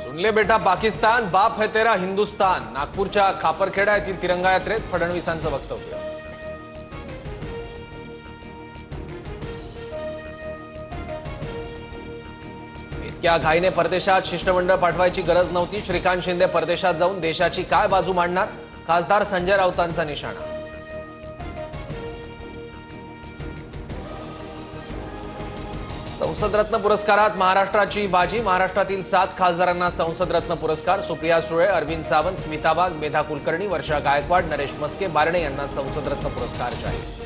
सुन ले बेटा पाकिस्तान, बाप है तेरा हिंदुस्तान। नागपूरच्या खापरखेडा येथील तिरंगा यात्रेत फडणवीसांचं वक्तव्य। इतक्या घाईने परदेशात शिष्टमंडळ पाठवायची गरज नव्हती। श्रीकांत शिंदे परदेशात जाऊन देशाची काय बाजू मांडणार? खासदार संजय राऊतांचा निशाणा। संसद रत्न पुरस्कारात महाराष्ट्राची बाजी। महाराष्ट्रातील 7 खासदारांना संसद रत्न पुरस्कार। सुप्रिया सुळे, अरविंद सावंत, स्मिता वाघ, मेधा कुलकर्णी, वर्षा गायकवाड, नरेश मस्के, बारणे यांना संसद रत्न पुरस्कार जाहीर।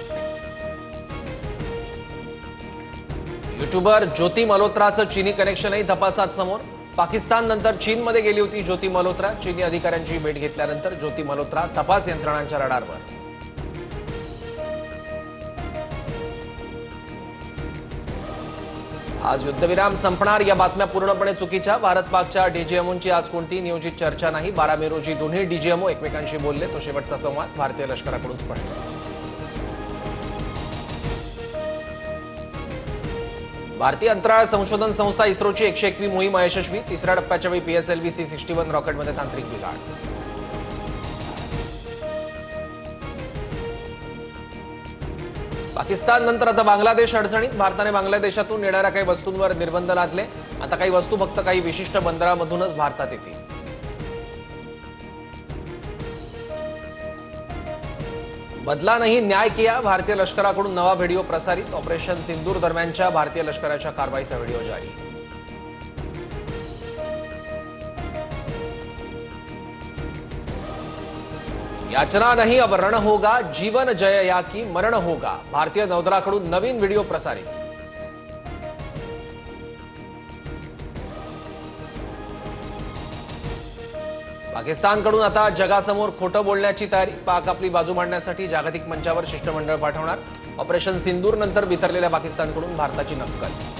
यूट्यूबर ज्योती मल्होत्राचं चीनी कनेक्शनही तपासात समोर। पाकिस्तान नंतर चीनमध्ये गेली होती ज्योती मल्होत्रा। चीनी अधिकाऱ्यांची भेट घेतल्यानंतर ज्योती मल्होत्रा तपास यंत्रणांच्या रडारवर। आज युद्धविराम संपणार या बातम्या पूर्णपणे चुकीच्या। भारत पाकच्या डीजीएमओंची आज कोणती नियोजित चर्चा नाही। 12 मे रोजी दोन्ही डीजीएमओ एकमेकांशी बोलले, तो शेवटचा संवाद भारतीय लष्कराकडून स्पष्ट। भारतीय अंतराळ संशोधन संस्था इस्रोची 101वी मोहीम यशस्वी। तिसऱ्या टप्प्याच्या वेळी पीएसएलव्ही C61 रॉकेटमध्ये तांत्रिक बिघाड। पाकिस्तान नंतर आता बांगलादेश अडचणीत। भारताने बांगलादेशातून येणाऱ्या काही वस्तूंवर निर्बंध लादले। आता काही वस्तू फक्त काही विशिष्ट बंदरामधूनच भारतात येतील। बदला नहीं न्याय किया, भारतीय लष्कराकडून नवा व्हिडिओ प्रसारित। ऑपरेशन सिंदूर दरम्यानच्या भारतीय लष्कराच्या कारवाईचा व्हिडिओ जारी। याचना नहीं अब रण होगा, जीवन जय या की मरण होगा। भारतीय नौदलाकडून नवीन व्हिडिओ प्रसारित। पाकिस्तानकडून आता जगासमोर खोटं बोलण्याची तयारी। पाक आपली बाजू मांडण्यासाठी जागतिक मंचावर शिष्टमंडळ पाठवणार। ऑपरेशन सिंदूर नंतर बिथरलेल्या पाकिस्तानकडून भारताची नक्कल।